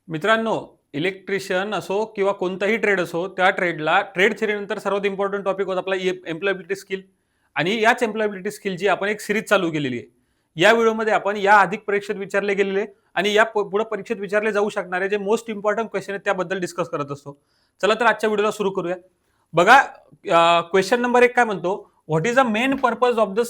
मित्रांनो, इलेक्ट्रिशियन असो किंवा कोणताही ट्रेड असो, त्या ट्रेडला ट्रेड थेअरीनंतर सर्वात इम्पॉर्टंट टॉपिक होता आपला एम्प्लॉयबिलिटी स्किल. आणि याच एम्प्लॉयबिलिटी स्किलची आपण एक सिरीज चालू केलेली आहे. या व्हिडिओमध्ये आपण या अधिक परीक्षेत विचारले गेलेले आणि या पुढे परीक्षेत विचारले जाऊ शकणारे जे मोस्ट इम्पॉर्टंट क्वेश्चन आहेत त्याबद्दल डिस्कस करत असतो. चला तर आजच्या व्हिडिओला सुरू करूया. बघा, क्वेश्चन नंबर 1 काय म्हणतो, what is the main purpose of the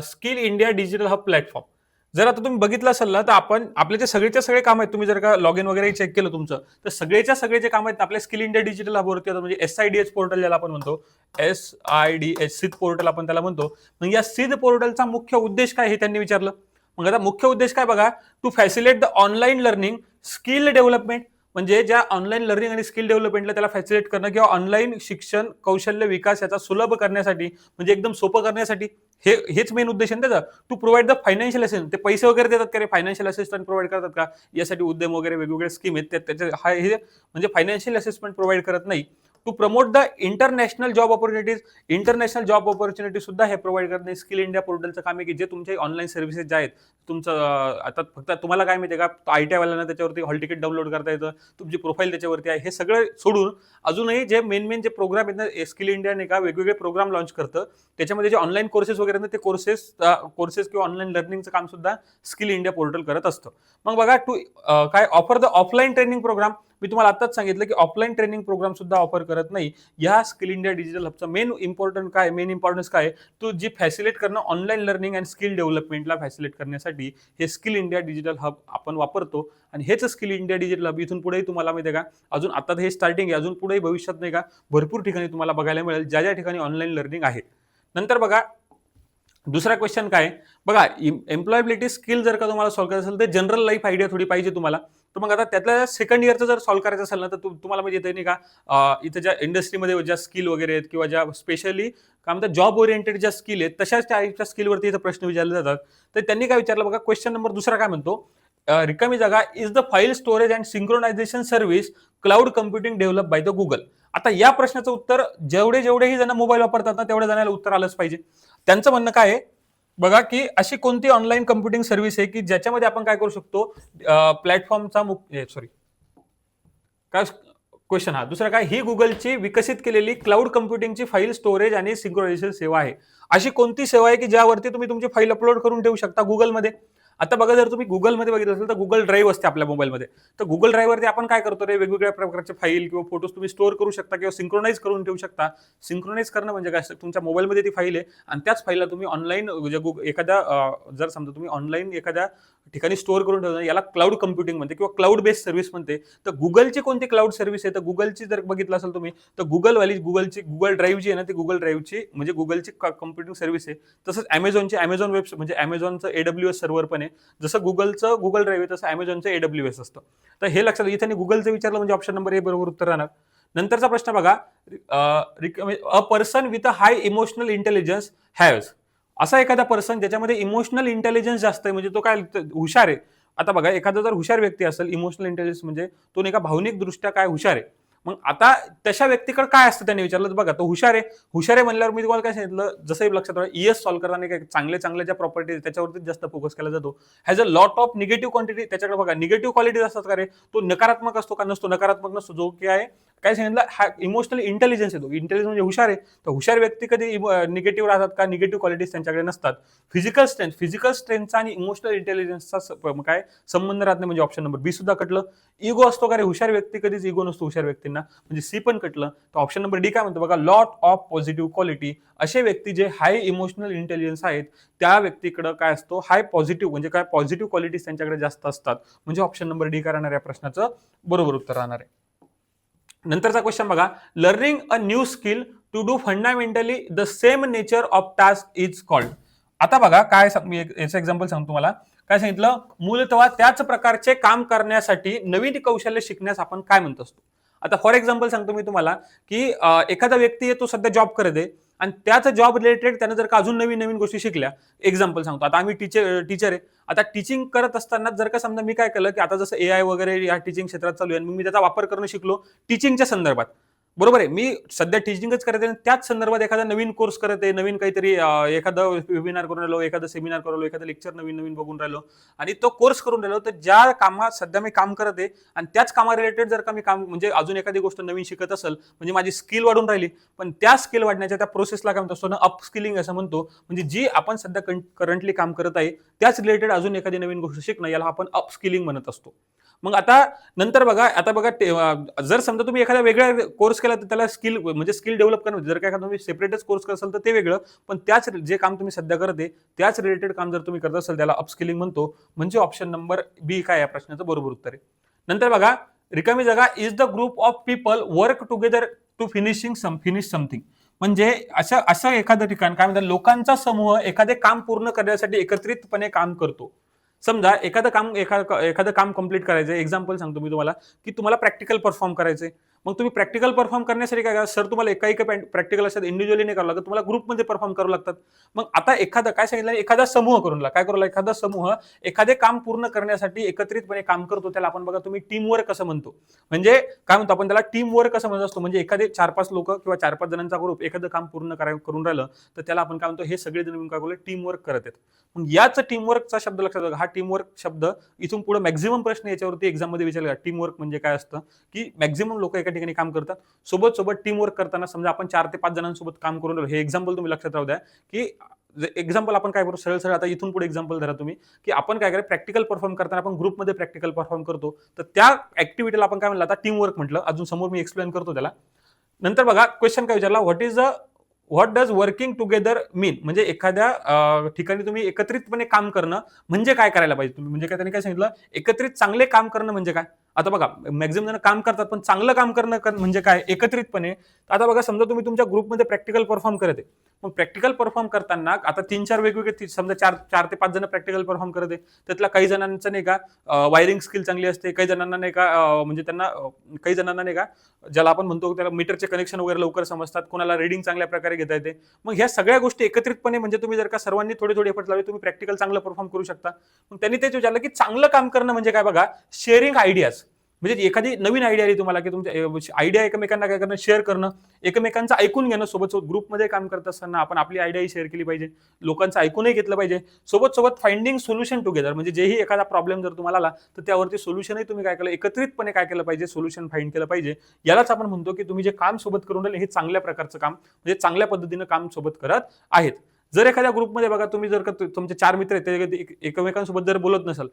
skill India digital hub platform. जर आता तुम्ही बघितलं असेल ना, तर आपण आपले जे सगळेच्या सगळे काम आहेत, तुम्ही जर का लॉग इन वगैरे चेक केलं तुमचं, तर सगळेच्या सगळे जे काम आहेत आपल्या स्किल इंडिया डिजिटल हबवरती होतं. म्हणजे SIDH पोर्टल ज्याला आपण म्हणतो, SIDH सिध पोर्टल आपण त्याला म्हणतो. मग या सिध पोर्टलचा मुख्य उद्देश काय हे त्यांनी विचारलं. मग आता मुख्य उद्देश काय बघा, to facilitate the online learning, skill development. म्हणजे ज्या ऑनलाईन लर्निंग आणि स्किल डेव्हलपमेंटला त्याला फॅसिलिटेट करणं किंवा ऑनलाईन शिक्षण कौशल्य विकास याचा सुलभ करण्यासाठी, म्हणजे एकदम सोपं करण्यासाठी हेच मेन उद्देश आहे त्याचा. To provide the financial assistance. ते पैसे वगैरे देतात का रे, फायनान्शियल असिस्टंट प्रोव्हाइड करतात का, यासाठी उद्यम वगैरे वेगवेगळे स्कीम आहेत त्याचे हे म्हणजे फायनान्शियल असिस्टमेंट प्रोव्हाइड करत नाही. To promote the international job opportunities. International job opportunity सुद्धा हे प्रोव्हाइड करणे स्किल इंडिया पोर्टलचं काम आहे, की जे तुमचे ऑनलाईन सर्व्हिसेस जे आहेत तुमचं आता फक्त तुम्हाला काय माहिती आहे का, ITI वाल्यांना त्याच्यावरती हॉल तिकीट डाउनलोड करता येतं, तुमची प्रोफाईल त्याच्यावरती आहे. हे सगळं सोडून अजूनही जे मेन जे प्रोग्राम आहेत ना, स्किल इंडिया नाही का वेगवेगळे प्रोग्राम लॉन्च करतं. त्याच्यामध्ये जे ऑनलाईन कोर्सेस वगैरे ना, ते कोर्सेस किंवा ऑनलाईन लर्निंगचं काम सुद्धा स्किल इंडिया पोर्टल करत असतं. मग बघा, काय offer the offline training programme. मी तुम्हाला आताच सांगितलं की ऑफलाईन ट्रेनिंग प्रोग्राम सुद्धा ऑफर करत नाही. या स्किल इंडिया डिजिटल हबचा मेन इम्पॉर्टन्स काय, तो जी फॅसिलिटेट करणं ऑनलाईन लर्निंग अँड स्किल डेव्हलपमेंटला फॅसिलिटेट करण्यासाठी हे स्किल इंडिया डिजिटल हब आपण वापरतो. आणि हेच स्किल इंडिया डिजिटल हब इथून पुढेही तुम्हाला माहिती आहे का, अजून आता हे स्टार्टिंग आहे, अजून पुढेही भविष्यात नाही का भरपूर ठिकाणी तुम्हाला बघायला मिळेल, ज्या ज्या ठिकाणी ऑनलाईन लर्निंग आहे. नंतर बघा, दुसरा क्वेश्चन काय बघा, एम्प्लॉयबिलिटी स्किल जर का तुम्हाला सॉल्व्ह करायचं असेल तर जनरल लाईफ आयडिया थोडी पाहिजे तुम्हाला. तर मग आता त्यातल्या सेकंड इयरचं जर सॉल्व्ह करायचं असेल ना, तर तुम्हाला म्हणजे येते नाही का, इथं ज्या इंडस्ट्रीमध्ये ज्या स्किल वगैरे आहेत किंवा ज्या स्पेशली काय म्हणतात जॉब ओरिएंटेड ज्या स्किल आहेत तशाच टाईपच्या स्किलवरती इथं प्रश्न विचारले जातात. तर त्यांनी काय विचारलं बघा, क्वेश्चन नंबर दुसरा काय म्हणतो, रिकामी जागा is the file storage and synchronisation service cloud computing develop by the Google. आता या प्रश्नाचं उत्तर जेवढेही जण मोबाईल वापरतात ना, तेवढ्या जणांना उत्तर आलंच पाहिजे. त्यांचं म्हणणं काय आहे बघा, की अशी कोणती ऑनलाईन कम्प्युटिंग सर्व्हिस आहे की ज्याच्यामध्ये आपण काय करू शकतो, प्लॅटफॉर्मचा काय क्वेश्चन हा दुसरा काय, ही गुगलची विकसित केलेली क्लाउड कम्प्युटिंगची फाईल स्टोरेज आणि सिंक्रोनायझेशन सेवा आहे. अशी कोणती सेवा आहे की ज्यावरती तुम्ही तुमची फाईल अपलोड करून ठेवू शकता गुगलमध्ये. आता बघा, जर तुम्ही गुगलमध्ये बघितलं असेल तर गुगल ड्राईव्ह असते आपल्या मोबाईलमध्ये. तर गुगल ड्राईव्हवरती आपण काय करतो रे, वेगवेगळ्या प्रकारचे फाईल किंवा फोटोज तुम्ही स्टोअर करू शकता किंवा सिंक्रोनाइज करून ठेवू शकता. सिंक्रोनाइज करणं म्हणजे काय, तुमच्या मोबाईलमध्ये ती फाईल आहे आणि त्याच फाईलला तुम्ही ऑनलाईन एखाद्या जर समजा तुम्ही ऑनलाईन एखाद्या ठिकाणी स्टोअर करून ठेवता, याला क्लाउड कम्प्युटिंग म्हणते किंवा क्लाउड बेस्ड सर्व्हिस म्हणते. तर गुगलची कोणती क्लाउड सर्व्हिस आहे, तर गुगलची जर बघितलं असेल तुम्ही तर गुगलची गुगल ड्राईव्ह जी आहे ना, ती गुगल ड्राईव्हची म्हणजे गुगलची कम्प्युटिंग सर्व्हिस आहे. तसंच अमेझॉन वेब म्हणजे अमेझॉनचं AWS सर्व्हर पण आहे. जसं गुगलचं गुगल ड्राईव्ह आहे तसं अमेझॉनचं AWS असतं. तर हे लक्षात इथे गुगलचं विचारलं म्हणजे ऑप्शन नंबर ए बरोबर उत्तर राहणार. नंतरचा प्रश्न बघा, a person with a high emotional intelligence haves. असा एखादा पर्सन ज्याच्यामध्ये इमोशनल इंटेलिजन्स जास्त आहे, म्हणजे तो काय हुशार आहे. आता बघा, एखादा जर हुशार व्यक्ती असेल, इमोशनल इंटेलिजन्स म्हणजे तो नाही का भावनिक दृष्ट्या काय हुशार आहे. मग आता तशा व्यक्तीकडे काय असतं त्यांनी विचारलं, बघा तो हुशार आहे म्हणल्यावर मी तुम्हाला काय सांगितलं, जसंही लक्षात राहा, ES सॉल्व्ह करताना काय चांगल्या ज्या प्रॉपर्टीज त्याच्यावरती जास्त फोकस केला जातो. Has a lot of negative quantity. त्याच्याकडे बघा निगेटिव्ह क्वालिटीज असतात का रे, तो नकारात्मक असतो का नसतो, नकारात्मक नसतो. जो की आहे काय सांगितलं, हा इमोशनल इंटेलिजन्स येतो. इंटेलिजन्स म्हणजे हुशार आहे. तर हुशार व्यक्ती कधी निगेटिव्ह राहतात का, निगेटिव्ह क्वालिटीज त्यांच्याकडे नसतात. फिजिकल स्ट्रेंथचा आणि इमोशनल इंटेलिजन्सचा काय संबंध राहत नाही, म्हणजे ऑप्शन नंबर बी सुद्धा कटलं. इगो असतो का रे, हुशार व्यक्ती कधीच इगो नसतो हुशार व्यक्तींना, म्हणजे सी पण कटलं. तर ऑप्शन नंबर डी काय म्हणतो बघा, लॉट ऑफ पॉझिटिव्ह क्वालिटी. असे व्यक्ती जे हाय इमोशनल इंटेलिजन्स आहेत त्या व्यक्तीकडे काय असतो, हाय पॉझिटिव्ह म्हणजे काय पॉझिटिव्ह क्वालिटीज त्यांच्याकडे जास्त असतात. म्हणजे ऑप्शन नंबर डी काय राहणार या प्रश्नाचं बरोबर उत्तर राहणार आहे. नंतरचा क्वेश्चन बघा, learning a new skill to do fundamentally the same nature of task is called. आता बघा काय, मी याचं एक्झाम्पल सांगतो तुम्हाला. काय सांगितलं, मूलतः त्याच प्रकारचे काम करण्यासाठी नवीन कौशल्य शिकण्यास आपण काय म्हणत असतो. आता फॉर एक्झाम्पल सांगतो मी तुम्हाला, की एखादा व्यक्ती आहे तो सध्या जॉब करत आहे आणि त्याच जॉब रिलेटेड त्याने जर का अजून नवीन गोष्टी शिकल्या. एक्झाम्पल सांगतो, आता आम्ही टीचर आहे. आता टीचिंग करत असताना जर का समजा मी काय केलं, की आता जसं AI वगैरे या टीचिंग क्षेत्रात चालू आहे, मी त्याचा वापर करणं शिकलो टीचिंगच्या संदर्भात. बरोबर आहे. मी सध्या टीचिंगच करत आहे आणि त्याच संदर्भात एखादा नवीन कोर्स करत आहे, नवीन काहीतरी एखादा वेबिनार करून राहिलो, एखादा सेमिनार करून राहिलो, एखादा लेक्चर नवीन बघून राहिलो आणि तो कोर्स करून राहिलो. तर ज्या कामात सध्या मी काम करत आहे आणि त्याच कामा रिलेटेड जर का मी काम म्हणजे अजून एखादी गोष्ट नवीन शिकत असेल, म्हणजे माझी स्किल वाढून राहिली. पण त्या स्किल वाढण्याच्या त्या प्रोसेसला काय म्हणतो असतो ना, अपस्किलिंग असं म्हणतो. म्हणजे जी आपण सध्या करंटली काम करत आहे त्याच रिलेटेड अजून एखादी नवीन गोष्ट शिकणं, याला आपण अपस्किलिंग म्हणत असतो. मग आता नंतर बघा, आता बघा जर समजा तुम्ही एखादा वेगळा कोर्स केला तर त्याला स्किल म्हणजे स्किल डेव्हलप करणं, जर काय एखादा तुम्ही सेपरेटच कोर्स करत असाल तर ते वेगळं. पण त्याच जे काम तुम्ही सध्या करते त्याच रिलेटेड काम जर तुम्ही करत असाल त्याला अपस्किलिंग म्हणतो. म्हणजे ऑप्शन नंबर बी काय या प्रश्नाचं बरोबर उत्तर आहे. नंतर बघा, रिकामी जागा is the group of people work together to finish something. म्हणजे असं एखादं ठिकाण काय म्हणतात, लोकांचा समूह एखादे काम पूर्ण करण्यासाठी एकत्रितपणे काम करतो. समजा एखादं काम कंप्लीट करायचं. एक्झाम्पल सांगतो मी तुम्हाला, की तुम्हाला प्रॅक्टिकल परफॉर्म करायचंय. मग तुम्ही प्रॅक्टिकल परफॉर्म करण्यासाठी काय करा, सर तुम्हाला एका प्रॅक्टिकल असतात, इंडिव्हिज्युअली नाही करावं लागत, तुम्हाला ग्रुपमध्ये परफॉर्म करावं लागतात. मग आता एखादा काय सांगितलं, एखादा समूह करून काय करू लागला, एखादा समूह एखादे काम पूर्ण करण्यासाठी एकत्रितपणे काम करतो. त्याला आपण बघा तुम्ही टीम वर्क कसं म्हणतो. म्हणजे काय म्हणतो आपण त्याला, टीम वर्क कसं म्हणत असतो. म्हणजे एखादे 4-5 लोक किंवा 4-5 जणांचा ग्रुप एखादं काम पूर्ण करून राहिलं तर त्याला आपण काय म्हणतो, हे सगळे जण काय करू टीम वर्क करत आहेत. मग याच टीमवर्कचा शब्द लक्षात बघा. हा टीमवर्क शब्द इथून पुढे मॅक्झिमम प्रश्न याच्यावरती एक्झाम मध्ये विचारला. टीमवर्क म्हणजे काय असतं, की मॅक्झिमम लोक एका ठिकाणी काम करतात. सोबत टीमवर्क करताना समजा आपण 4 ते 5 जणांसोबत काम करून राहिलो. हे एक्झाम्पल तुम्ही लक्षात राहू द्या, की एक्झाम्पल आपण काय करू, सरळ आता इथून पुढे एक्झाम्पल धरा तुम्ही, की आपण काय करा, प्रॅक्टिकल परफॉर्म करताना आपण ग्रुपमध्ये प्रॅक्टिकल परफॉर्म करतो. तर त्या ऍक्टिव्हिटीला आपण काय म्हणलं, आता टीमवर्क म्हटलं. अजून समोर मी एक्सप्लेन करतो त्याला. नंतर बघा, क्वेश्चन काय विचारला, व्हॉट डज वर्किंग टुगेदर मीन. म्हणजे एखाद्या ठिकाणी तुम्ही एकत्रितपणे काम करणं म्हणजे काय करायला पाहिजे तुम्ही, म्हणजे काय त्यांनी काय सांगितलं, एकत्रित चांगले काम करणं म्हणजे काय. आता बघा, मॅक्झिमम जण काम करतात, पण चांगलं काम करणं म्हणजे काय एकत्रितपणे. आता बघा, समजा तुम्ही तुमच्या ग्रुपमध्ये प्रॅक्टिकल परफॉर्म करत आहे. मग प्रॅक्टिकल परफॉर्म करताना आता 3-4 वेगवेगळे समजा 4 ते 5 जण प्रॅक्टिकल परफॉर्म करत आहे. त्यातला काही जणांचं नाही का वायरिंग स्किल चांगली असते, काही जणांना नाही का म्हणजे त्यांना काही जणांना नाही का, ज्याला आपण म्हणतो त्याला मीटरचे कनेक्शन वगैरे लवकर समजतात, कोणाला रीडिंग चांगल्या प्रकारे घेता येते. मग ह्या सगळ्या गोष्टी एकत्रितपणे म्हणजे तुम्ही जर का सर्वांनी थोडे एफर्ट लावले, तुम्ही प्रॅक्टिकल चांगलं परफॉर्म करू शकता. मग त्यांनी तेच विचारलं, की चांगलं काम करणं म्हणजे काय. बघा, शेअरिंग आयडियाज. म्हणजे एखादी नवीन आयडिया आली तुम्हाला, की तुमच्या आयडिया एकमेकांना काय करणं, शेअर करणं, एकमेकांचं ऐकून घेणं. सोबत ग्रुपमध्ये काम करत असताना आपण आपली आयडियाही शेअर केली पाहिजे, लोकांचं ऐकूनही घेतलं पाहिजे. सोबत फाइंडिंग सोल्युशन टुगेदर. म्हणजे जेही एखादा प्रॉब्लेम जर तुम्हाला आला तर त्यावरती सोल्युशनही तुम्ही काय केलं, एकत्रितपणे काय केलं पाहिजे, सोल्युशन फाइंड केलं पाहिजे. यालाच आपण म्हणतो, की तुम्ही जे काम सोबत करून राहिले हे चांगल्या प्रकारचं काम, म्हणजे चांगल्या पद्धतीनं काम सोबत करत आहेत. जर एखाद्या ग्रुपमध्ये बघा, तुम्ही जर का तुमचे 4 मित्र आहेत, ते एकमेकांसोबत जर बोलत नसाल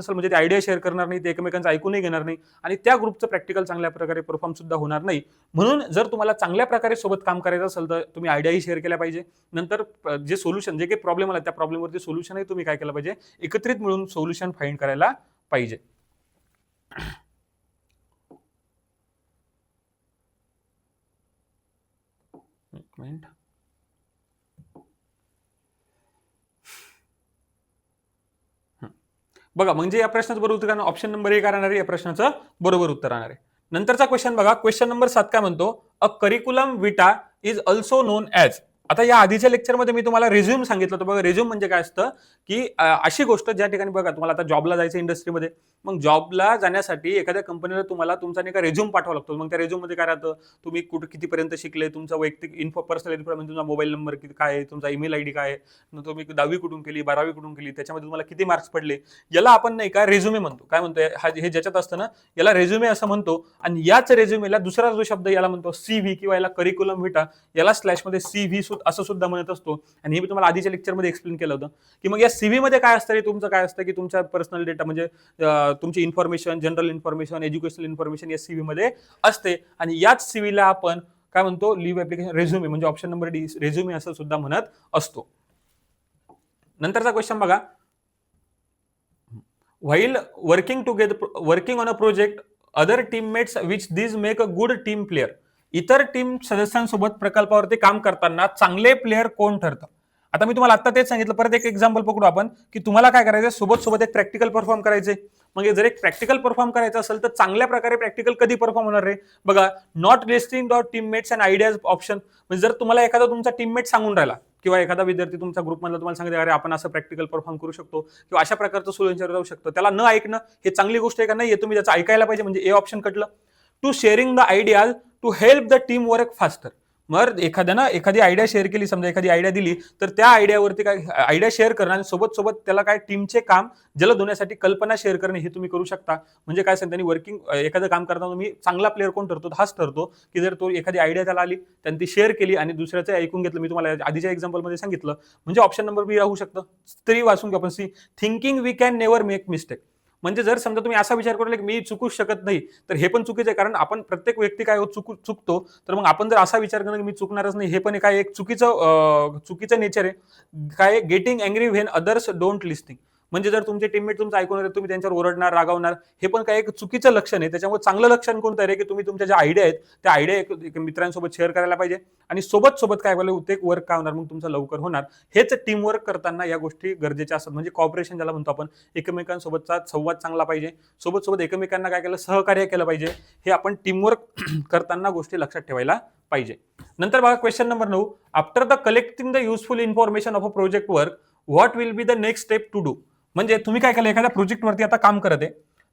म्हणजे ते आयडिया शेअर करणार नाही, ते एकमेकांचं ऐकूनही घेणार नाही आणि त्या ग्रुपचं प्रॅक्टिकल चांगल्या प्रकारे परफॉर्म सुद्धा होणार नाही. म्हणून जर तुम्हाला चांगल्या प्रकारे सोबत काम करायचं असेल तर तुम्ही आयडियाही शेअर केल्या पाहिजे. नंतर जे सोल्युशन, जे काही प्रॉब्लेम आला त्या प्रॉब्लेमवरती सोल्युशनही तुम्ही काय केलं पाहिजे, एकत्रित मिळून सोल्युशन फाइंड करायला पाहिजे. एक मिनिट. बघा, म्हणजे या प्रश्नाचं बरोबर उत्तर ऑप्शन नंबर 1 राहणार आहे या प्रश्नाचं बरोबर उत्तर राहणार आहे. नंतरचा क्वेश्चन बघा, क्वेश्चन नंबर 7 काय म्हणतो, अ करिक्युलम विटा इज ऑल्सो नोन ॲज. आता या आधीच्या लेक्चरमध्ये मी तुम्हाला रेझ्यूम सांगितलं होतं. बघा, रेझ्यूम म्हणजे काय असतं, की अशी गोष्ट ज्या ठिकाणी बघा तुम्हाला आता जॉबला जायचं इंडस्ट्रीमध्ये. मग जॉबला जाण्यासाठी एखाद्या कंपनीला तुम्हाला तुमचा नाही का रेझ्यूम पाठवावा लागतो. मग त्या रेझ्यूम मध्ये काय राहतं, तुम्ही कुठे कितीपर्यंत शिकले, तुमचा वैयक्तिक पर्सनल इन्फॉर्मेशन, तुमचा मोबाईल नंबर काय आहे, तुमचा ईमेल आयडी काय आहे, तुम्ही 10वी कुठून केली, 12वी कुठून केली, त्याच्यामध्ये तुम्हाला किती मार्क्स पडले, याला आपण नाही का रेझ्युमे म्हणतो. काय म्हणतोय हे ज्याच्यात असतं ना, याला रेझ्युमे असं म्हणतो. आणि याच रेझ्युमेला दुसरा जो शब्द याला म्हणतो सीव्ही किंवा याला करिक्युलम व्हिटा, याला स्लॅशमध्ये सीव्ही असं सुद्धा म्हणत असतो. आणि हे मी तुम्हाला आधीच्या लेक्चरमध्ये एक्सप्लेन केलं होतं, की मग या सीव्ही मध्ये काय असतं रे, तुमचं काय असतं, की तुमचा पर्सनल डेटा म्हणजे तुमची information, general information, educational information या सीव्ही मध्ये असते. आणि याच सीव्हीला आपण काय म्हणतो, लिव्ह ऍप्लिकेशन रेझ्युमे, म्हणजे ऑप्शन नंबर डी रेझ्युमे असं सुद्धा म्हणत असतो. नंतरचा क्वेश्चन बघा, while working on a project other teammates which this make a good team player. इतर टीम सदस्यांसोबत प्रकल्पावरती काम करताना चांगले प्लेअर कोण ठरतं. आता मी तुम्हाला आता तेच सांगितलं, परत एक एक्झाम्पल पकडू आपण, की तुम्हाला काय करायचं, सोबत एक प्रॅक्टिकल परफॉर्म करायचे. मग जर एक प्रॅक्टिकल परफॉर्म करायचं असेल तर चांगल्या प्रकारे प्रॅक्टिकल कधी परफॉर्म होणार रे. बघा, not listing dot teammates and ideas option. म्हणजे जर तुम्हाला एखादा तुमचा टीममेट सांगून राहिला किंवा एखादा विद्यार्थी तुमच्या ग्रुपमधला तुम्हाला सांगितलं, अरे आपण असं प्रॅक्टिकल परफॉर्म करू शकतो किंवा अशा प्रकारचं सोल्युशन जाऊ शकतो, त्याला न ऐकणं हे चांगली गोष्ट आहे का नाही, हे तुम्ही त्याचं ऐकायला पाहिजे. म्हणजे ए ऑप्शन कटलं. To sharing the ideas to help the team work faster. मग एखाद्यानं एखादी आयडिया शेअर केली, समजा एखादी आयडिया दिली, तर त्या आयडियावरती काय आयडिया शेअर करणं आणि सोबत सोबत त्याला काय टीमचे काम जलद होण्यासाठी कल्पना शेअर करणे हे तुम्ही करू शकता. म्हणजे काय सांगता, वर्किंग एखादं काम करताना तुम्ही चांगला प्लेअर कोण ठरतो, हाच ठरतो की जर तो एखादी आयडिया त्याला आली, त्यांनी ती शेअर केली आणि दुसऱ्याचं ऐकून घेतलं. मी तुम्हाला आधीच्या एक्झाम्पलमध्ये सांगितलं. म्हणजे ऑप्शन नंबर बी राहू शकतं. तरी वाचून घ्या आपण. C thinking we can never make mistake. म्हणजे जर समजा तुम्ही असा विचार करू की मी चुकूच शकत नाही, तर हे पण चुकीचं आहे. कारण आपण प्रत्येक व्यक्ती काय चुकतो. तर मग आपण जर असा विचार करणार की मी चुकणारच नाही, हे पण काय एक चुकीचं नेचर आहे. काय getting angry when others don't listening. म्हणजे जर तुमचे टीममेट तुमचं ऐकून तुम्ही त्यांच्यावर ओरडणार, रागावणार, हे पण काय एक चुकीचं लक्षण आहे. त्याच्यामुळे चांगलं लक्षण कोणतं आहे की तुम्ही तुमच्या ज्या आयडिया आहेत त्या आयडिया मित्रांसोबत शेअर करायला पाहिजे आणि सोबत काय ते वर्क काय होणार, मग तुमचं लवकर होणार. हेच टीम वर्क करताना या गोष्टी गरजेच्या असतात. म्हणजे कॉपरेशन ज्याला म्हणतो आपण, एकमेकांसोबतचा संवाद चांगला पाहिजे, सोबत एकमेकांना काय केलं, सहकार्य केलं पाहिजे. हे आपण टीमवर्क करताना गोष्टी लक्षात ठेवायला पाहिजे. नंतर बघा question number 9. After the collecting the useful information of a project work, what will be the next step to do. म्हणजे तुम्ही काय केलं, एखाद्या प्रोजेक्टवरती आता काम करत आहे,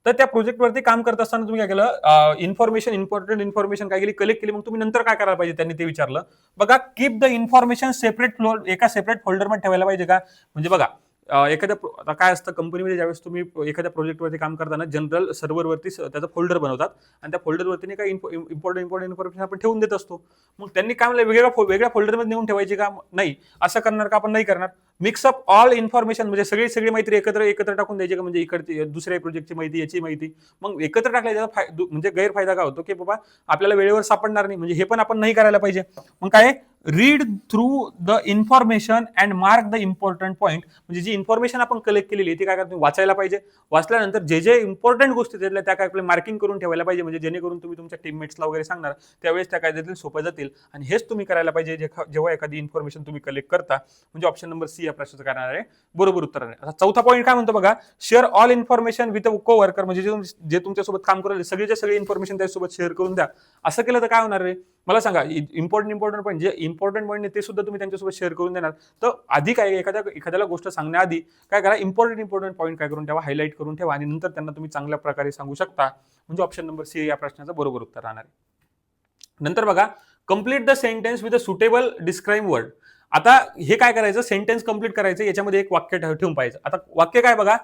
तर त्या प्रोजेक्टवरती काम करत असताना तुम्ही काय केलं, इम्पॉर्टंट इन्फॉर्मेशन काय केली, कलेक्ट केली. मग तुम्ही नंतर काय करायला पाहिजे, त्यांनी ते विचारलं. बघा, कीप द इन्फॉर्मेशन सेपरेट एका सेपरेट फोल्डरमध्ये ठेवायला पाहिजे का. म्हणजे बघा, आता काय असतं कंपनीमध्ये, ज्यावेळेस तुम्ही एखाद्या प्रोजेक्टवरती काम करताना जनरल सर्व्हरवरती त्याचा फोल्डर बनवतात आणि त्या फोल्डरवरती काही इम्पॉर्टंट इन्फॉर्मेशन आपण ठेवून देत असतो. मग त्यांनी काय म्हणलं, वेगळ्या फोल्डरमध्ये नेऊन ठेवायची का. नाही, असं करणार का आपण, नाही करणार. मिक्सअप ऑल इन्फॉर्मेशन, म्हणजे सगळी माहिती एकत्र टाकून द्यायची का. म्हणजे इकडची दुसऱ्या प्रोजेक्टची माहिती, याची माहिती, मग एकत्र टाकल्याचा म्हणजे गैरफायदा काय होतो की बाबा आपल्याला वेळेवर सापडणार नाही. म्हणजे हे पण आपण नाही करायला पाहिजे. मग काय, read through the information and mark the important point. म्हणजे जी इन्फॉर्मेशन आपण कलेक्ट केलेली ती काय तुम्ही वाचायला पाहिजे. वाचल्यानंतर जे इम्पॉर्टंट गोष्टी त्यातल्या त्या काय मार्किंग करून ठेवायला पाहिजे. म्हणजे जेणेकरून तुम्ही तुमच्या टीममेट्सला वगैरे सांगणार त्यावेळेस त्या काय देतील, सोप्या जातील. आणि हेच तुम्ही करायला पाहिजे जेव्हा एखादी इन्फॉर्मेशन तुम्ही कलेक्ट करता. म्हणजे ऑप्शन नंबर सी या प्रश्नाचं करणार आहे बरोबर उत्तर आहे. आता चौथा पॉईंट काय म्हणतो बघा, share all information with a को वर्कर. म्हणजे जे तुमच्यासोबत काम करेल सगळी इन्फॉर्मेशन त्याच्यासोबत शेअर करून द्या. असं केलं तर काय होणार आहे मला सांगा. इम्पॉर्टंट पॉईंट, जे इम्पॉर्टंट पॉईंट ते सुद्धा तुम्ही त्यांच्यासोबत शेअर करून देणार. तर आधी काय, एखाद्याला गोष्ट सांगण्याआधी काय करा, इम्पॉर्टंट पॉईंट काय करून ठेवा, हायलाईट करून ठेवा आणि नंतर त्यांना तुम्ही चांगल्या प्रकारे सांगू शकता. म्हणजे ऑप्शन नंबर सी या प्रश्नाचं बरोबर उत्तर राहणार आहे. नंतर बघा, complete the sentence with a suitable describe word. आता हे काय करायचं, सेंटेन्स कंप्लीट करायचं, याच्यामध्ये एक वाक्य ठेवून पाहिजे. आता वाक्य काय बघा,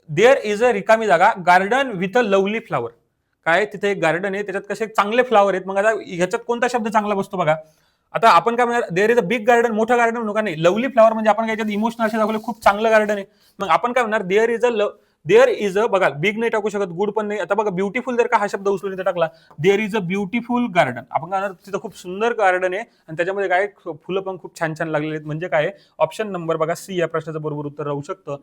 देअर इज अ रिकामी जागा, garden with a lovely flower. काय, तिथे एक गार्डन आहे, त्याच्यात कसे चांगले फ्लावर आहेत. मग आता ह्याच्यात कोणता शब्द चांगला बसतो बघा. आता आपण काय म्हणणार, there is a big garden, मोठं गार्डन म्हणू का, नाही, लवली फ्लावर म्हणजे आपण काय इमोशनल असे दाखवले, खूप चांगलं गार्डन आहे. मग आपण काय म्हणणार, देअर इज अ, बघा बिग नाही टाकू शकत, गुड पण नाही. आता बघा, ब्युटिफुल जर का हा शब्द उचलून इथे टाकला, there is a beautiful garden, आपण काय तिथं खूप सुंदर गार्डन आहे आणि त्याच्यामध्ये काय फुलं पण खूप छान लागलेली आहेत. म्हणजे काय, ऑप्शन नंबर बघा सी या प्रश्नाचं बरोबर उत्तर राहू शकतं.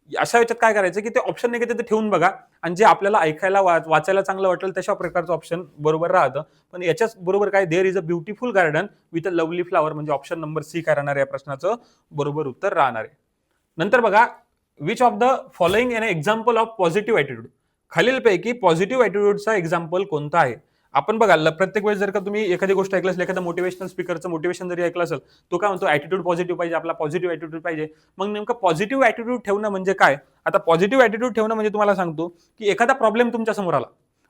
अशा याच्यात काय करायचं की ते ऑप्शन नाही तिथे ठेवून बघा आणि जे आपल्याला ऐकायला वाचायला चांगलं वाटेल तशा प्रकारचं ऑप्शन बरोबर राहतं. पण याच्याच बरोबर काय, there is a beautiful garden with a lovely flower, म्हणजे ऑप्शन नंबर सी काय राहणार आहे या प्रश्नाचं बरोबर उत्तर राहणार आहे. नंतर बघा, which of the following an example of positive attitude. खालीलपैकी पॉझिटिव्ह ॲटिट्यूडचा एक्झाम्पल कोणता आहे. आपण बघा, प्रत्येक वेळेस जर का तुम्ही एखादी गोष्ट ऐकली असेल, एखादा मोटिवेशनल स्पीकरचं मोटिवेशन जरी ऐकलं असेल, तो काय म्हणतो, ॲटिट्यूड पॉझिटिव्ह पाहिजे, आपला पॉझिटिव्ह ॲटिट्यूड पाहिजे. मग नेमकं पॉझिटिव्ह ॲटिट्यूड ठेवणं म्हणजे काय. आता पॉझिटिव्ह ॲटिट्यूड ठेवणं म्हणजे तुम्हाला सांगतो की एखादा प्रॉब्लेम तुमच्या समोर आला,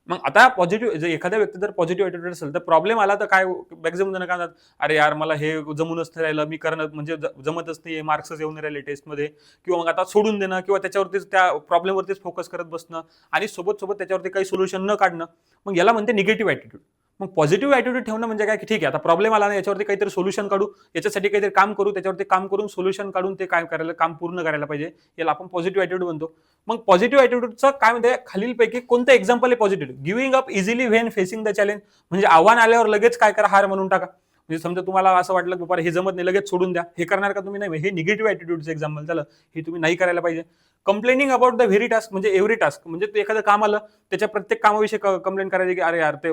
मग आता पॉझिटिव्ह, जर एखाद्या व्यक्ती जर पॉझिटिव्ह ॲटिट्यूड असेल तर प्रॉब्लेम आला तर काय मॅक्झिमम जण काय, अरे यार मला हे जमूनच नाही राहिलं, मी करणं म्हणजे जमतच नाही, मार्क्सच येऊन राहिले टेस्टमध्ये, किंवा मग आता सोडून देणं किंवा त्याच्यावरतीच त्या प्रॉब्लेमवरतीच फोकस करत बसणं आणि सोबत त्याच्यावरती काही सोल्युशन न काढणं, मग याला म्हणते निगेटिव्ह ॲटिट्यूड. मग पॉझिटिव्ह ॲटिट्यूड ठेवणं म्हणजे काय की ठीक आहे, आता प्रॉब्लेम आला ना, याच्यावरती काहीतरी सोल्युशन काढू, याच्यासाठी काहीतरी काम करू, त्याच्यावरती काम करून सोल्युशन काढून ते काय करायला, काम पूर्ण करायला पाहिजे, याला आपण पॉझिटिव्ह ॲटिट्यूड म्हणतो. मग पॉझिटिव्ह ॲटिट्यूडचं काय म्हणते, खालीलपैकी कोणतं एक्झाम्पल आहे positive. Giving up easily when facing the challenge, म्हणजे आव्हान आल्यावर लगेच काय करा, हार म्हणून टाका. म्हणजे समजा तुम्हाला असं वाटलं की बाबा हे जमत नाही, लगेच सोडून द्या, हे करणार का तुम्ही, नाही, हे निगेटिव्ह ॲटिट्यूडचं एक्झाम्पल झालं, हे तुम्ही नाही करायला पाहिजे. Complaining about the very task, म्हणजे एव्हरी टास्क, म्हणजे एखादं काम आलं त्याच्या प्रत्येक कामाविषयी कंप्लेंट करायची की अरे यार ते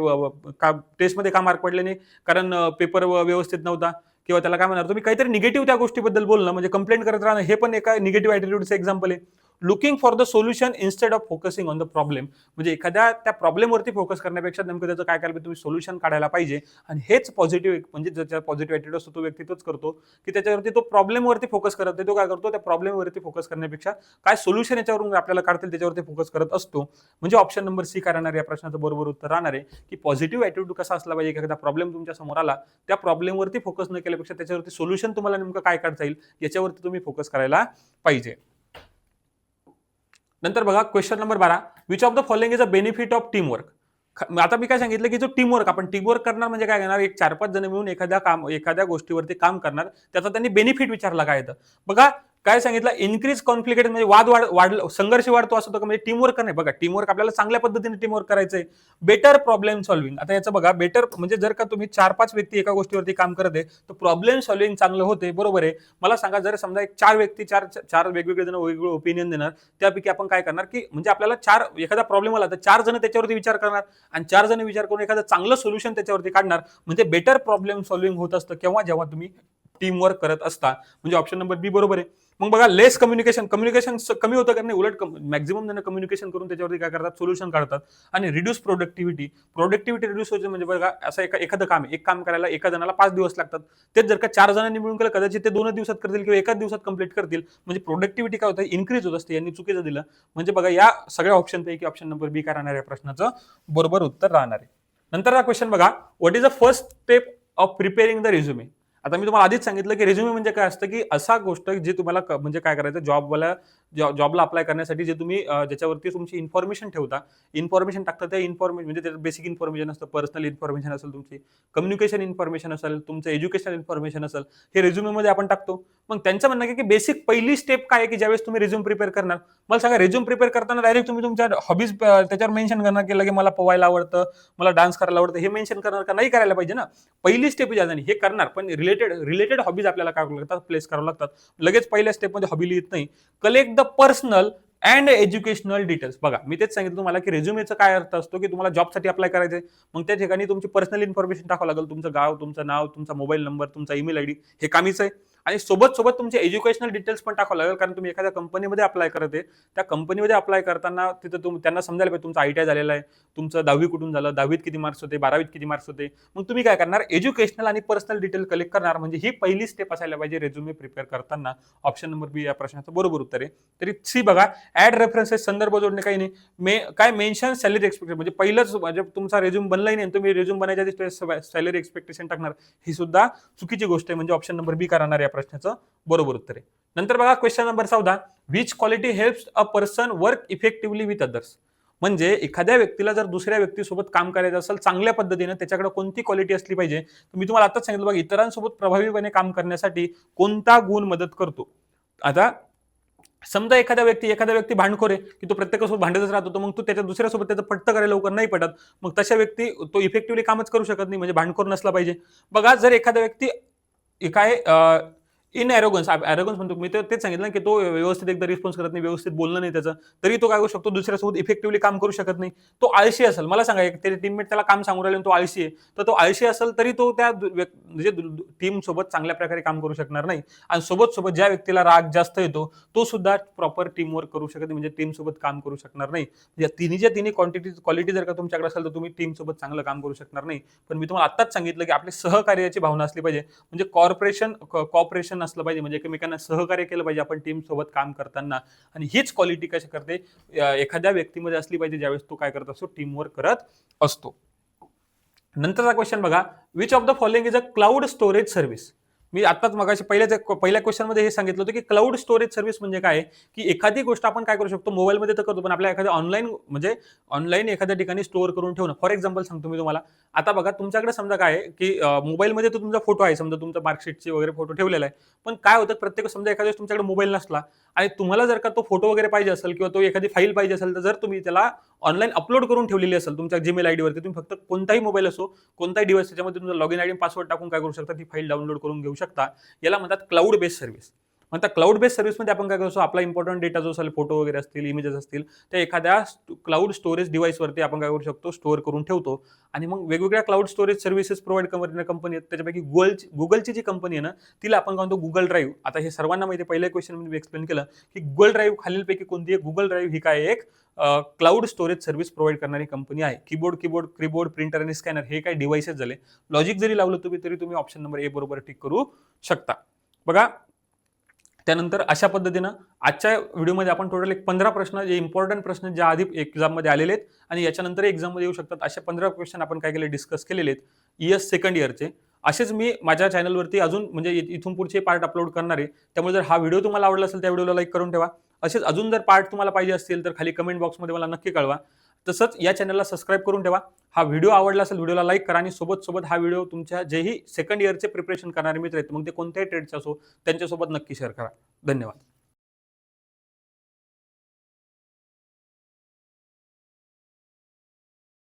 टेस्टमध्ये का मार्क पडले नाही, कारण पेपर व्यवस्थित नव्हता, किंवा त्याला काय म्हणणार तुम्ही, काहीतरी निगेटिव्ह त्या गोष्टीबद्दल बोलणं, म्हणजे कंप्लेंट करत राहणं, हे पण एका निगेटिव्ह ॲटिट्यूडचं एक्झाम्पल आहे. Looking for the solution instead of focusing on the problem. म्हणजे एखाद्या त्या प्रॉब्लेमवरती फोकस करण्यापेक्षा नेमकं त्याचं काय करायला तुम्ही सोल्युशन काढायला पाहिजे. आणि हेच पॉझिटिव्ह, म्हणजे ज्याचा पॉझिटिव्ह ॲटिट्यूड असतो तो व्यक्ती तोच करतो की त्याच्यावरती तो प्रॉब्लेमवरती फोकस करत नाही. तो काय करतो, त्या प्रॉब्लेमवरती फोकस करण्यापेक्षा काय सोल्युशन याच्यावरून आपल्याला काढतील त्याच्यावरती फोकस करत असतो. म्हणजे ऑप्शन नंबर सी काय राहणार या प्रश्नाचं बरोबर उत्तर राहणार आहे की पॉझिटिव्ह ॲटिट्यूड कसा असला पाहिजे. एखादा प्रॉब्लेम तुमच्या समोर आला, त्या प्रॉब्लेमवरती फोकस न केल्यापेक्षा त्याच्यावरती सोल्युशन तुम्हाला नेमकं काय काढता येईल याच्यावरती तुम्ही फोकस करायला पाहिजे. नंतर बघा question number 12, which of the following is a benefit of teamwork. आता मी काय सांगितलं की जो टीमवर्क, आपण टीमवर्क करणार म्हणजे काय करणार, एक 4-5 जण मिळून एखाद्या गोष्टीवरती काम करणार, त्याचा त्यांनी बेनिफिट विचारला काय येतं. बघा काय सांगितलं, इन्क्रीज कॉन्फ्लिक्ट म्हणजे संघर्ष वाढतो असं होतं, म्हणजे टीमवर्क नाही. बघा टीमवर्क आपल्याला चांगल्या पद्धतीने टीमवर्क करायचंय. बेटर प्रॉब्लेम सॉल्व्हिंग, आता याचं बघा बेटर म्हणजे जर का तुम्ही 4-5 व्यक्ती एका गोष्टीवरती काम करत आहे तर प्रॉब्लेम सॉल्व्हिंग चांगलं होते, बरोबर आहे. मला सांगा, जर समजा एक 4 व्यक्ती चार वेगवेगळे जण वेगवेगळे ओपिनियन देणार, त्यापैकी आपण काय करणार की म्हणजे आपल्याला एखादा प्रॉब्लेम आला तर 4 जण त्याच्यावरती विचार करणार आणि 4 जण विचार करून एखादं चांगलं सोल्युशन त्याच्यावरती काढणार. म्हणजे बेटर प्रॉब्लेम सॉल्व्हिंग होत असतं केव्हा, जेव्हा तुम्ही टीमवर्क करत असता. म्हणजे ऑप्शन नंबर बी बरोबर आहे. मग बघा लेस कम्युनिकेशन कमी होतं का नाही, उलट मॅक्झिमम जण कम्युनिकेशन करून त्याच्यावरती काय करतात, सोल्युशन काढतात. आणि रिड्यूस प्रोडक्टिव्हिटी रिड्यूस होते. म्हणजे बघा असं एखादं काम आहे, एक काम करायला एका जणाला 5 दिवस लागतात, तेच जर का 4 जणांनी मिळून केलं कदाचित ते 2 दिवसात करतील किंवा एकाच दिवसात कंप्लीट करतील. म्हणजे प्रोडक्टिव्हिटी काय होतं, इन्क्रीज होत असते. यांनी चुकीचं दिलं. म्हणजे बघा या सगळ्या ऑप्शनपैकी ऑप्शन नंबर बी काय राहणार आहे प्रश्नाचं बरोबर उत्तर राहणार आहे. नंतर हा क्वेश्चन बघा, what is the first step of preparing the resume. आता मी तुम्हाला आधीच सांगितलं की रेझ्युमे म्हणजे काय असतं, की असा गोष्ट जी तुम्हाला म्हणजे काय करायचं, जॉबला अप्लाय करण्यासाठी जे तुम्ही ज्याच्यावरती तुमची इन्फॉर्मेशन ठेवता, इन्फॉर्मेशन टाकता, त्या इन्फॉर्मेशन म्हणजे त्याचं बेसिक इन्फॉर्मेशन असतं, पर्सनल इन्फॉर्मेशन असेल, तुमची कम्युनिकेशन इन्फॉर्मेशन असेल, तुमचं एज्युकेशनल इन्फॉर्मेशन असेल, हे रेझ्युमेमध्ये आपण टाकतो. मग त्यांचं म्हणणं आहे की बेसिक पहिली स्टेप काय आहे की ज्यावेळेस तुम्ही रेझ्युम प्रिपेअर करणार, मला सांगा रेझ्युम प्रिपेअर करताना डायरेक्ट तुम्ही तुमच्या हॉबीज त्याच्यावर मेन्शन करणार केलं की मला पोवायला आवडतं, मला डान्स करायला आवडतं, हे मेन्शन करणार का, नाही करायला पाहिजे ना. पहिली स्टेप हे करणार, पण रिलेटेड हॉबीज आपल्याला काय करावं लागतात, प्लेस करावं लागतात. लगेच पहिल्या स्टेपमध्ये हॉबी लिहित नाही. Collect the personal and educational details. बघा मी तेच सांगितलं तुम्हाला की रेझ्युमेचा काय अर्थ असतो, की तुम्हाला जॉबसाठी अप्लाय करायचंय, मग त्या ठिकाणी तुमची पर्सनल इन्फॉर्मेशन टाकावं लागेल. तुमचं गाव, तुमचं नाव, तुमचा मोबाईल नंबर, तुमचा ईमेल आयडी, हे कामीच आहे. आणि सोबत तुमचे एज्युकेशनल डिटेल्स पण टाकावं लागेल, कारण तुम्ही एखाद्या कंपनीमध्ये अप्लाय करत आहे. त्या कंपनीमध्ये अप्लाय करताना तिथं त्यांना समजायला पाहिजे तुमचा ITI झालेला आहे, तुमचं 10वी कुठून झालं, 10वीत किती मार्क्स होते, 12वीत किती मार्क्स होते. मग तुम्ही काय करणार, एज्युकेशनल आणि पर्सनल डिटेल कलेक्ट करणार. म्हणजे ही पहिली स्टेप असायला पाहिजे रेझ्युमे प्रिपेअर करताना. ऑप्शन नंबर बी या प्रश्नाचं बरोबर उत्तर आहे. तरी सी बघा, ऍड रेफरन्सेस, संदर्भ जोडणे काही नाही. काय मेन्शन सॅलरी एक्सपेक्टेशन, म्हणजे पहिलंच म्हणजे तुमचा रेझ्युम बनलाही नाही, तुम्ही रेझ्युम बनायच्या आधी सॅलरी एक्सपेक्टेशन टाकणार, ही सुद्धा चुकीची गोष्ट आहे. म्हणजे ऑप्शन नंबर बी का राहणार या प्रश्नाचं बरोबर उत्तर आहे. नंतर बघा question number 14, which quality helps a person work effectively with others. म्हणजे एखाद्या व्यक्तीला जर दुसऱ्या व्यक्तीसोबत काम करायचं असेल चांगल्या पद्धतीने, त्याच्याकडे कोणती क्वालिटी असली पाहिजे. मी तुम्हाला आताच सांगितलं बघा, इतरांसोबत प्रभावीपणे काम करण्यासाठी कोणता गुण मदत करतो. आता समजा एखादा व्यक्ती भांडखोर आहे, की तो प्रत्येकासोबत भांडतच राहतो, तर मग तो त्याच्या दुसऱ्यासोबत त्याचं पटतं करायला लवकर नाही पटत. मग तशा व्यक्ती तो इफेक्टिव्हली कामच करू शकत नाही, म्हणजे भांडखोर नसला पाहिजे. बघा जर एखादा व्यक्ती काय इन ॲरोगन्स म्हणतो मी, तर तेच सांगितलं की तो व्यवस्थित एकदा रिस्पॉन्स करत नाही, व्यवस्थित बोलणं नाही त्याचं, तरी तो काय करू शकतो, दुसऱ्यासोबत इफेक्टिव्हली काम करू शकत नाही. तो आळशी असेल, मला सांगा त्याचे टीममेट त्याला काम सांगून राहिले, तो आळशी आहे, तर तो आळशी असेल तरी तो त्या म्हणजे टीम सोबत चांगल्या प्रकारे काम करू शकणार नाही. आणि सोबत ज्या व्यक्तीला राग जास्त येतो तो सुद्धा प्रॉपर टीमवर्क करू शकत नाही, म्हणजे टीम सोबत काम करू शकणार नाही. या तिन्ही क्वालिटी जर का तुमच्याकडे असेल तर तुम्ही टीम सोबत चांगलं काम करू शकणार नाही. पण मी तुम्हाला आत्ताच सांगितलं की आपली सहकार्याची भावना असली पाहिजे, म्हणजे कॉर्पोरेशन असलं पाहिजे, म्हणजे एकमेकांना सहकार्य केलं पाहिजे आपण टीम सोबत काम करताना. आणि हीच क्वालिटी कशी करते एखाद्या व्यक्तीमध्ये असली पाहिजे ज्यावेळेस तो काय करत असतो, टीमवर्क करत असतो. नंतरचा क्वेश्चन बघा, which of the following is a cloud storage service. मी आताच मगाशी पहिल्या क्वेश्चन मध्ये हे सांगितलं होतं की क्लाउड स्टोरेज सर्व्हिस म्हणजे काय, की एखादी गोष्ट आपण काय करू शकतो, मोबाईलमध्ये तर करतो, पण आपल्या एखाद्या ऑनलाईन एखाद्या ठिकाणी स्टोअर करून ठेवणं. फॉर एक्झाम्पल सांगतो मी तुम्हाला. आता बघा तुमच्याकडे समजा काय आहे की मोबाईलमध्ये तो तुमचा फोटो आहे, समजा तुमचा मार्कशीटचे वगैरे फोटो ठेवलेला आहे, पण काय होतं प्रत्येक समजा एखाद्या वेळेस तुमच्याकडे मोबाईल नसला आणि तुम्हाला जर का तो फोटो वगैरे पाहिजे असेल किंवा तो एखादी फाईल पाहिजे असेल, तर जर तुम्ही त्याला ऑनलाईन अपलोड करून ठेवलेली असेल तुमच्या जीमेल आयडी वरती, तुम्ही फक्त कोणताही मोबाईल असो, कोणताही डिव्हाइस, त्याच्यामध्ये तुमचा लॉगिन आयडी पासवर्ड टाकून काय करू शकता, ती फाईल डाउनलोड करून घेऊ शकता. याला म्हणतात क्लाउड बेस्ड सर्व्हिस. आता क्लाउड बेस्ड सर्व्हिसमध्ये आपण काय करतो, आपला इम्पॉर्टंट डेटा जो असेल, फोटो वगैरे असतील, इमेजेस असतील, ते एखाद्या क्लाउड स्टोरेज डिव्हाइसवरती आपण काय करू शकतो, स्टोअर करून ठेवतो. आणि मग वेगवेगळ्या क्लाउड स्टोरेज सर्व्हिसेस प्रोव्हाइड करणाऱ्या कंपनी आहेत. त्याच्यापैकी गुगलची जी कंपनी आहे ना, तिला आपण काय म्हणतो, गुगल ड्राईव्ह. आता हे सर्वांना माहिती आहे, पहिल्या क्वेश्चनमध्ये मी एक्सप्लेन केलं की गुगल ड्राईव्ह खालीलपैकी कोणती आहे. गुगल ड्राईव्ह ही काय एक क्लाउड स्टोरेज सर्व्हिस प्रोव्हाइड करणारी कंपनी आहे. कीबोर्ड, प्रिंटर आणि स्कॅनर हे काही डिव्हाइसेस झाले. लॉजिक जरी लावलं तुम्ही तरी तुम्ही ऑप्शन नंबर ए बरोबर टिक करू शकता. बघा, त्यानंतर अशा पद्धतीनं आजच्या व्हिडिओमध्ये आपण टोटल एक 15 प्रश्न, जे इम्पॉर्टंट प्रश्न ज्या आधी एक्झाममध्ये आलेले आहेत आणि याच्यानंतर एक्झाममध्ये येऊ शकतात, अशा 15 क्वेश्चन आपण काय केले, डिस्कस केलेले आहेत ES सेकंड इयरचे. असेच मी माझ्या चॅनलवरती अजून म्हणजे इथून पुढचे पार्ट अपलोड करणार आहे. त्यामुळे जर हा व्हिडिओ तुम्हाला आवडला असेल, त्या व्हिडिओला लाईक करून ठेवा. असेच अजून जर पार्ट तुम्हाला पाहिजे असतील तर खाली कमेंट बॉक्समध्ये मला नक्की कळवा. तसंच या चॅनलला सबस्क्राईब करून ठेवा. हा व्हिडिओ आवडला असेल, व्हिडिओला लाईक करा आणि सोबत हा व्हिडिओ तुमच्या जेही सेकंड इयरचे प्रिपरेशन करणारे मित्र आहेत, मग ते कोणत्याही ट्रेडचे असो, त्यांच्यासोबत नक्की शेअर करा. धन्यवाद.